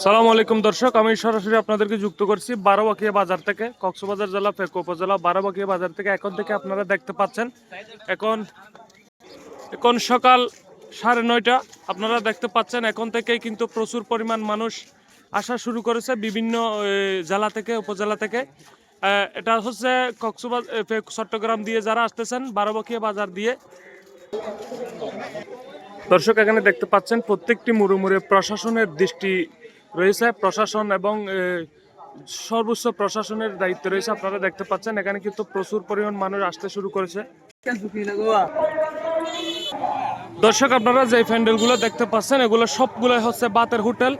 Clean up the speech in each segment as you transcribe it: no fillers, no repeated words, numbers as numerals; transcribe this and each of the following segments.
সালামু আলাইকুম দর্শক, আমি সরাসরি আপনাদেরকে যুক্ত করছি বারোবাকিয়া বাজার থেকে, কক্সবাজার জেলা ফেক উপজেলা বারোবাকিয়া বাজার থেকে। এখন থেকে আপনারা দেখতে পাচ্ছেন এখন এখন সকাল 9:30। আপনারা দেখতে পাচ্ছেন এখন থেকেই কিন্তু প্রচুর পরিমাণ মানুষ আসা শুরু করেছে বিভিন্ন জেলা থেকে, উপজেলা থেকে। এটা হচ্ছে কক্সবাজার চট্টগ্রাম দিয়ে যারা আসতেছেন বারোবাকিয়া বাজার দিয়ে। দর্শক এখানে দেখতে পাচ্ছেন প্রত্যেকটি মুড়ে প্রশাসনের দৃষ্টি রয়েছে, প্রশাসন এবং সর্বোচ্চ প্রশাসনের দায়িত্ব রয়েছে। আপনারা দেখতে পাচ্ছেন এখানে কিন্তু প্রচুর পরিমাণ মানুষ আসতে শুরু করেছে। দর্শক আপনারা যে প্যান্ডেলগুলো দেখতে পাচ্ছেন এগুলো সবগুলোই হচ্ছে ভাতের হোটেল।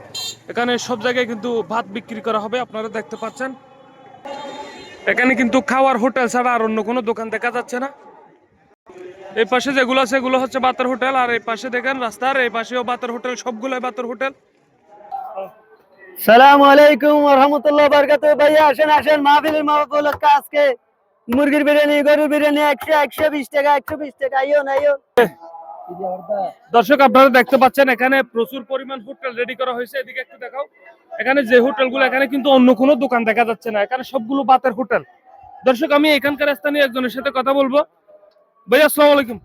এখানে সব জায়গায় কিন্তু ভাত বিক্রি করা হবে। আপনারা দেখতে পাচ্ছেন এখানে কিন্তু খাওয়ার হোটেল ছাড়া আর অন্য কোনো দোকান দেখা যাচ্ছে না। এই পাশে যেগুলো আছে এগুলো হচ্ছে ভাতের হোটেল, আর এই পাশে দেখেন রাস্তার এই পাশেও ভাতের হোটেল, সবগুলোই ভাতের হোটেল। সালামু আলাইকুম ওয়া রাহমাতুল্লাহি ওয়া বারাকাতুহু। ভাইয়া আসেন আসেন, মাহফিলের উপলক্ষে আজকে মুরগির বিরিয়ানি, গরুর বিরিয়ানি 120 টাকা, 120 টাকা। আইও না আইও। দর্শক আপনারা দেখতে পাচ্ছেন এখানে প্রচুর পরিমাণ হোটেল রেডি করা হয়েছে। এদিকে একটু দেখাও, এখানে যে হোটেলগুলো, এখানে কিন্তু অন্য কোনো দোকান দেখা যাচ্ছে না, এখানে সবগুলো ভাতের হোটেল। দর্শক আমি এখানকার স্থানীয় একজনের সাথে কথা বলবো। ভাই আসসালামু আলাইকুম,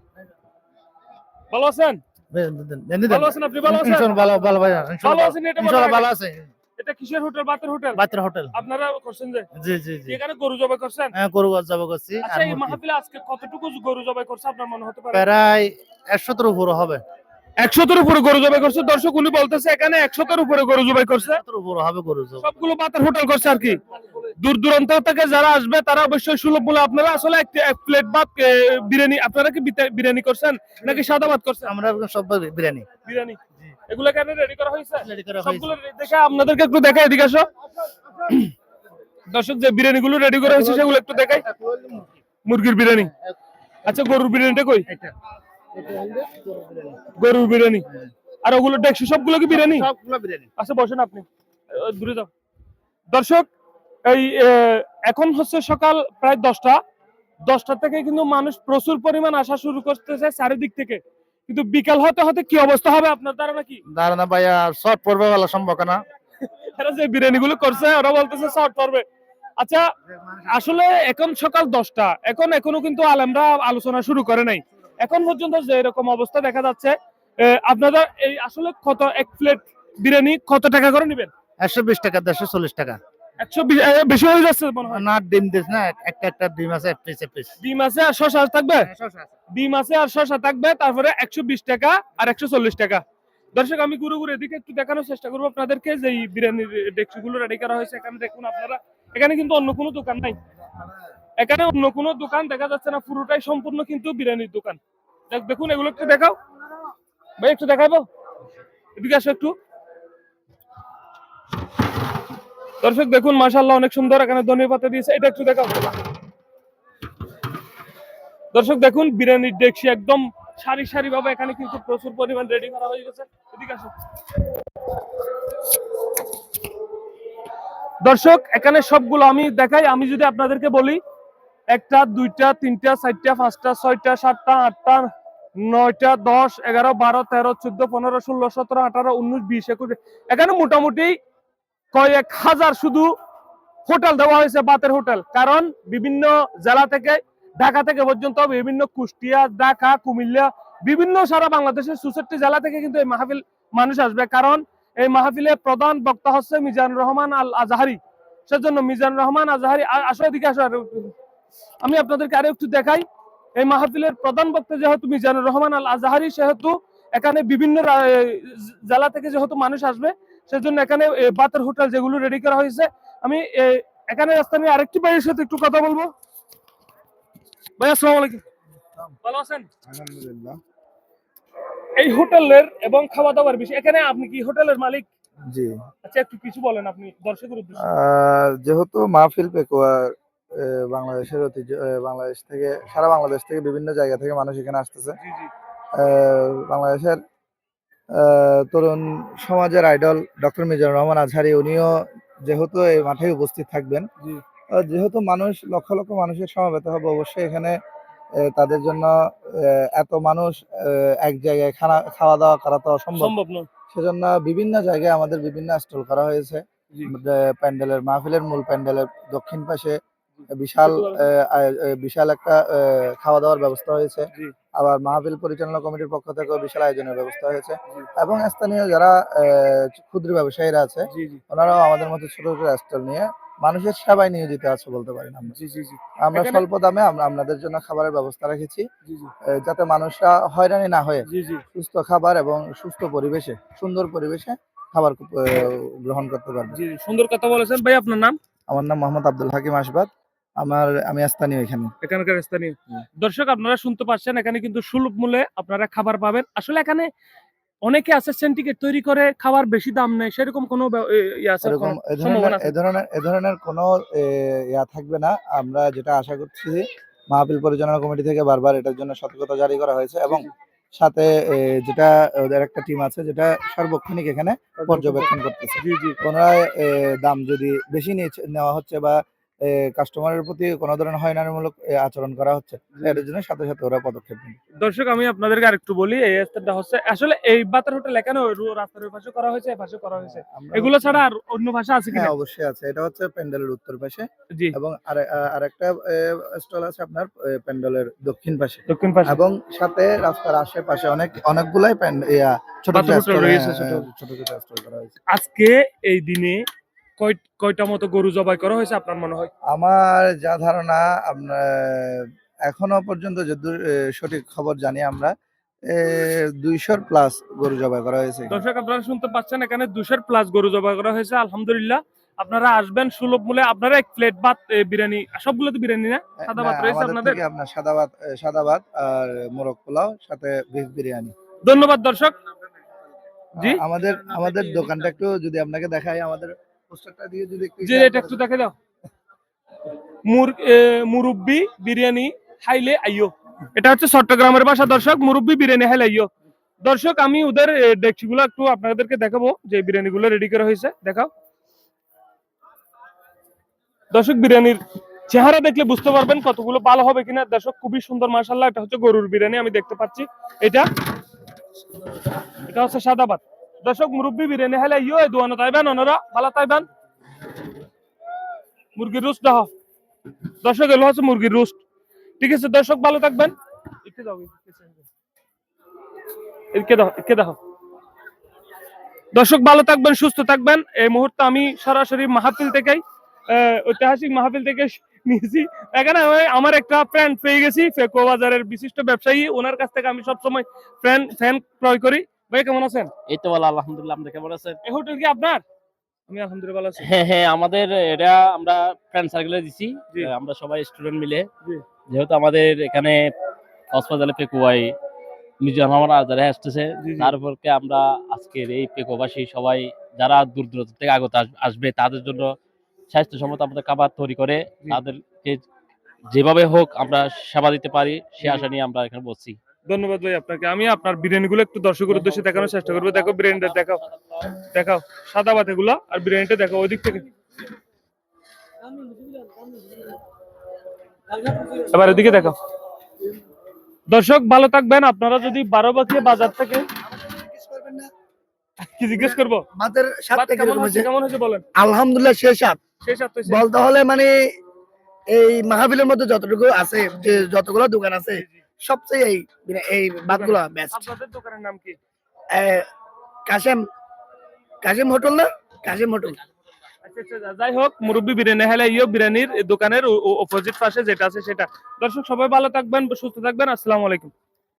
ভালো আছেন? ভালো আছেন আপনি? ভালো আছেন? ভালো ভালো ভাইয়া, ভালো আছেন? এটা ইনশাআল্লাহ ভালো আছে। এটা কিসের হোটেল? ভাতের হোটেল? বাতের হোটেল। আপনারা করছেন যে? জি জি জি। এখানে গরু জবাই করছেন? হ্যাঁ, গরু জবাই করছি। আচ্ছা, এই মাহফিলে আজকে কতটুকু গরু জবাই করছে আপনার মনে হতে পারে? প্রায় 100 উপরে হবে। 100-এর উপরে গরু জবাই করছে। দর্শক উনি বলতেছে এখানে 100-এর উপরে গরু জবাই করছে। 100 উপরে হবে গরু জবাই। সবগুলো ভাতের হোটেল করছে আর কি। দূর দূরান্ত থেকে যারা আসবে তারা অবশ্যই সুলভ মূল্যে। আপনারা আসলে এক প্লেট ভাত বিরিয়ানি, আপনারা কি বিরিয়ানি করছেন নাকি সাদা ভাত করছেন? আমরা সব বিরিয়ানি। বিরিয়ানি এগুলো কেন রেডি করা হয়েছে? রেডি করা হয়েছে। সবগুলো দেখে আপনাদেরকে একটু দেখাই, এদিকে আসো। দর্শক যে বিরিয়ানি গুলো রেডি করা হয়েছে সেগুলো একটু দেখাই। মুরগির বিরিয়ানি। আচ্ছা, গরুর বিরিয়ানিটা কই? গরুর বিরিয়ানি। আর ওগুলো দেখছি সবগুলো কি বিরিয়ানি? সবগুলো বিরিয়ানি। আচ্ছা বসেন আপনি, দূরে যাও। দর্শক এই এখন হচ্ছে সকাল প্রায় 10টা থেকে কিন্তু মানুষ প্রচুর পরিমাণ আসা শুরু করতেছে চারিদিক থেকে। কিন্তু বিকাল হতে হতে কি অবস্থা হবে আপনার ধারণা কি? দাঁড়ানা ভাইয়া, শর্ট পড়বে বলা সম্ভব না। এরা যে বিরিয়ানি গুলো করছে ওরা বলতেছে শর্ট পড়বে। আচ্ছা, আসলে এখন সকাল 10টা, এখনো কিন্তু আলেমরা আলোচনা শুরু করে নাই। এখন পর্যন্ত যে এরকম অবস্থা দেখা যাচ্ছে, আপনারা এই আসলে কত এক প্লেট বিরিয়ানি কত টাকা করে নেবেন? 120 টাকা, 140 টাকা। 120 বেশি হয়ে যাচ্ছে মনে হয়। না, ডিম দিস না, একটা ডিম আছে, পিস। ডিম আছে আর শসা থাকবে? ডিম আছে আর শসা থাকবে, তারপরে 120 টাকা আর 140 টাকা। দর্শক আমি ঘুরে ঘুরে এদিকে একটু দেখানোর চেষ্টা করবো আপনাদেরকে যে এই বিরিয়ানির ডেকচিগুলো রেডি করা হয়েছে। এখানে দেখুন আপনারা, এখানে কিন্তু অন্য কোনো দোকান নাই, এখানে অন্য কোনো দোকান দেখা যাচ্ছে না, পুরোটাই সম্পূর্ণ কিন্তু বিরিয়ানির দোকান। দেখুন এগুলো একটু দেখাও ভাই, একটু দেখাবো, এদিকে আসো একটু। দর্শক দেখুন মাশাআল্লাহ অনেক সুন্দর, এখানে ধনিয়া পাতা দিয়েছে, এটা একটু দেখাও। দর্শক দেখুন বিরিয়ানির ডেকচি একদম সারি সারি ভাবে এখানে কিন্তু প্রচুর পরিমাণ রেডি করা হয়ে গেছে। এদিকে আসো। দর্শক এখানে সবগুলো আমি দেখাই, আমি যদি আপনাদেরকে বলি 1টা 2টা 3টা 4টা 5টা 6টা 7টা 8টা 9টা 10 11 12 13 14 15 16 17 18 19 20 21, এখানে মোটামুটি কয়েক হাজার শুধু হোটেল দেওয়া হয়েছে, ভাতের হোটেল। কারণ বিভিন্ন জেলা থেকে, ঢাকা থেকে পর্যন্ত বিভিন্ন, কুষ্টিয়া, ঢাকা, কুমিল্লা, বিভিন্ন সারা বাংলাদেশের 64 জেলা থেকে কিন্তু এই মাহফিল মানুষ আসবে। কারণ এই মাহফিলের প্রধান বক্তা হচ্ছে মিজানুর রহমান আল আজহারি। সেজন্য মিজানুর রহমান আজহারি, আসো এদিকে আসো, আমি আপনাদেরকে আরো একটু দেখাই। এই মাহফিলের প্রধান বক্তা যেহেতু মিজানুর রহমান আল আজহারি, সেহেতু এখানে বিভিন্ন জেলা থেকে যেহেতু মানুষ আসবে, সেজন্য এখানে ভাতের হোটেল যেগুলো রেডি করা হয়েছে। আমি এখানে স্থানীয় আরেকটি ভাইয়ের সাথে একটু কথা বলবো। ভাই আসসালামু আলাইকুম, ভালো আছেন? আলহামদুলিল্লাহ। এই হোটেলের এবং খাওয়া দাওয়ার বিষয়, এখানে আপনি কি হোটেলের মালিক? জি। আচ্ছা একটু কিছু বলেন আপনি দর্শকের উদ্দেশ্যে। যেহেতু মাহফিল পেকুয়া বাংলাদেশের ঐতিহ্য, বাংলাদেশ থেকে, সারা বাংলাদেশ থেকে বিভিন্ন জায়গা থেকে মানুষ এখানে আসতেছে। জি জি। বাংলাদেশের তরুণ সমাজের আইডল ডক্টর মিজানুর রহমান আজহারি, উনিও যেহেতু এই মাঠে উপস্থিত থাকবেন, জি। যেহেতু মানুষ লক্ষ লক্ষ মানুষের সমাবেত হবে, অবশ্যই এখানে তাদের জন্য এত মানুষ এক জায়গায় খাওয়া দাওয়া করা তো অসম্ভব। সম্ভব নয়। সেজন্য বিভিন্ন জায়গায় আমাদের বিভিন্ন স্টল করা হয়েছে। জি। প্যান্ডেলের মাহফিলের মূল প্যান্ডেলের দক্ষিণ পাশে বিশাল বিশাল একটা খাওয়া দাওয়ার ব্যবস্থা হয়েছে। জি। আবার মাহফিল পরিচালনা কমিটির পক্ষ থেকেও বিশাল আয়োজনের ব্যবস্থা হয়েছে জি। এবং স্থানীয় যারা ক্ষুদ্র ব্যবসায়ীরা আছে জি, জি, ওনারাও আমাদের মতো ছোট ছোট স্টল নিয়ে মানুষের সেবায় নিয়োজিত আছে বলতে পারেন আমরা। জি, জি, জি। আমরা এখানে স্বল্প দামে আমরা আপনাদের জন্য খাবারের ব্যবস্থা রেখেছি, জি, জি, যাতে মানুষরা হয়রানি না হয়ে জি, জি। সুস্থ খাবার এবং সুস্থ পরিবেশে সুন্দর পরিবেশে খাবার গ্রহণ করতে পারবে। জি, জি, সুন্দর কথা বলেছেন ভাই। আপনার নাম? আমার নাম মোহাম্মদ আব্দুল হাকিম আসবাদ। আমি স্থানীয় এখানে। এখানকার স্থানীয়। হুম। দর্শক আপনারা শুনতে পাচ্ছেন, এখানে কিন্তু সুলভ মূল্যে আপনারা খাবার পাবেন। আসলে এখানে অনেকে আছে সিন্ডিকেট তৈরি করে খাবার বেশি দাম নেয়, সেরকম কোনো ইয়ে আছে, এরকম কোনো সম্ভাবনা আছে? এ ধরনের কোনো ইয়া থাকবে না। আমরা যেটা আশা করছি, মাহফিল পরিচালনা কমিটি থেকে বারবার এটার জন্য সতর্কতা জারি করা হয়েছে জি, এবং জি। সাথে যেটা ওদের একটা টিম আছে যেটা সার্বক্ষণিক এখানে পর্যবেক্ষণ করতেছে। জি, জি। পুনরায় দাম যদি বেশি নেওয়া হচ্ছে বা কাস্টমারের প্রতি কোনো ধরনের হয়রানিমূলক আচরণ করা হচ্ছে, জি। এটার জন্য সাথে সাথে ওরা পদক্ষেপ নেবে। দর্শক আমি আপনাদেরকে আরেকটু বলি, এই স্থানটা হচ্ছে আসলে এই বাতার হোটেল এখানে রাস্তার ওই পাশে করা হয়েছে, এই পাশে করা হয়েছে। আমরা এগুলো ছাড়া আর অন্য ভাষা আছে কিনা? হ্যাঁ, অবশ্যই আছে। এটা হচ্ছে প্যান্ডেলের উত্তর পাশে জি, এবং আরেকটা স্টল আছে আপনার প্যান্ডেলের দক্ষিণ পাশে দক্ষিণ পাশে এবং সাথে রাস্তার আশেপাশে অনেকগুলাই ছোট ছোট বাতার হোটেল স্টল রয়েছে ছোট। ছোট ছোট স্টল করা হয়েছে। আজকে এই দিনে কয়টা মতো গরু জবাই করা হয়েছে আপনার মনে হয়? আমার যা ধারণা আপনার এখনো পর্যন্ত যতদূর সঠিক খবর জানি আমরা ২০০ প্লাস গরু জবাই করা হয়েছে এখানে। দর্শক আপনারা শুনতে পাচ্ছেন, এখানে 200 প্লাস গরু জবাই করা হয়েছে। আলহামদুলিল্লাহ। আপনারা আসবেন সুলভ মূল্যে। আপনারা এক প্লেট ভাত, বিরিয়ানি, সবগুলো তো বিরিয়ানি না? সাদা না, ভাত রয়েছে আমাদের আপনাদের? থেকে আপনার সাদা ভাত আর মোরগ পোলাও সাথে বিফ বিরিয়ানি। ধন্যবাদ দর্শক। জি, আমাদের দোকানটা একটু যদি আপনাকে দেখাই, আমাদের পোস্টারটা দিয়ে যদি একটু জি, এটা একটু দেখে দাও। মুরব্বি বিরিয়ানি খাইলে আইয়ো। এটা হচ্ছে চট্টগ্রামের ভাষা দর্শক, মুরব্বি বিরিয়ানি খাইলে আইয়ো। দর্শক আমি ওদের ডেকচিগুলো একটু আপনাদেরকে দেখাবো, যে বিরিয়ানিগুলো রেডি করা হয়েছে। দেখাও দর্শক, বিরিয়ানির চেহারা দেখলে বুঝতে পারবেন কতগুলো ভালো হবে কিনা। দর্শক খুবই সুন্দর মাশাআল্লাহ। এটা হচ্ছে গরুর বিরিয়ানি, আমি দেখতে পাচ্ছি। এটা এটা হচ্ছে সাদা ভাত। দর্শক মুরব্বি বিরিয়ানি খাইলে আইয়ো, এই দোয়ানো তাইবেন ওনারা ভালো তাইবেন। মুরগির রোস্ট দাও দর্শক, এগুলো হচ্ছে মুরগির রোস্ট। ঠিক আছে দর্শক, ভালো থাকবেন। একটু দাও, একটু দাও। দর্শক ভালো থাকবেন, সুস্থ থাকবেন। এই মুহূর্তে আমি সরাসরি মাহফিল থেকেই ঐতিহাসিক মাহফিল থেকে নিয়েছি। এখানে আমার একটা ফ্রেন্ড পেয়ে গেছি, ফেকুয়া বাজারের বিশিষ্ট ব্যবসায়ী। ওনার কাছ থেকে আমি সবসময় ফ্যান ক্রয় করি। ভাই কেমন আছেন? এই তো ভালো আলহামদুলিল্লাহ। আপনি কেমন আছেন? এই হোটেল কি আপনার? আমি আলহামদুলিল্লাহ ভালো আছি। হ্যাঁ, হ্যাঁ, আমাদের এটা আমরা ফ্রেন্ড সার্কেলে দিছি। জি, আমরা সবাই স্টুডেন্ট মিলে। জি, যেহেতু আমাদের এখানে কক্সবাজারে পেকুয়াই মিউজিয়াম আমার যারা আসতেছে, জি, জি। তার উপরকে আমরা আজকের এই পেকুয়াবাসী সবাই যারা দূর দূরান্ত থেকে আগত আসবে তাদের জন্য স্বাস্থ্যসম্মত আমাদের খাবার তৈরি করে জি। তাদেরকে যেভাবে হোক আমরা সেবা দিতে পারি সে জি। আশা নিয়ে আমরা এখানে বসছি। ধন্যবাদ ভাই আপনাকে। আমি আপনার বিরিয়ানিগুলো একটু দর্শকের উদ্দেশ্যে দেখানোর চেষ্টা করবো। দেখো বিরিয়ানিটা দেখাও, দেখাও সাদা ভাত এগুলা, আর বিরিয়ানিটা দেখো ওই দিক থেকে। এবার এদিকে দেখো। দর্শক ভালো থাকবেন। আপনারা যদি 12 বাজার থেকে কি জিজ্ঞেস করবো, ভাতের ভাত কেমন হয়েছে বলেন। আলহামদুলিল্লাহ শেষ সাত শেষ হাত হয়েছে। বলতে হলে মানে এই মাহফিলের মধ্যে যতটুকু আছে, যে যতগুলো দোকান আছে, সবচেয়ে এই ভাতগুলো বেস্ট। আপনাদের দোকানের নাম কি? কাশেম কাশেম হোটেল না, কাশেম হোটেল। আচ্ছা, যাই হোক, মুরব্বি বিরিয়ানি হেলে বিরিয়ানির দোকানের অপোজিট পাশে যেটা আছে সেটা। দর্শক সবাই ভালো থাকবেন, সুস্থ থাকবেন। আসসালামু আলাইকুম।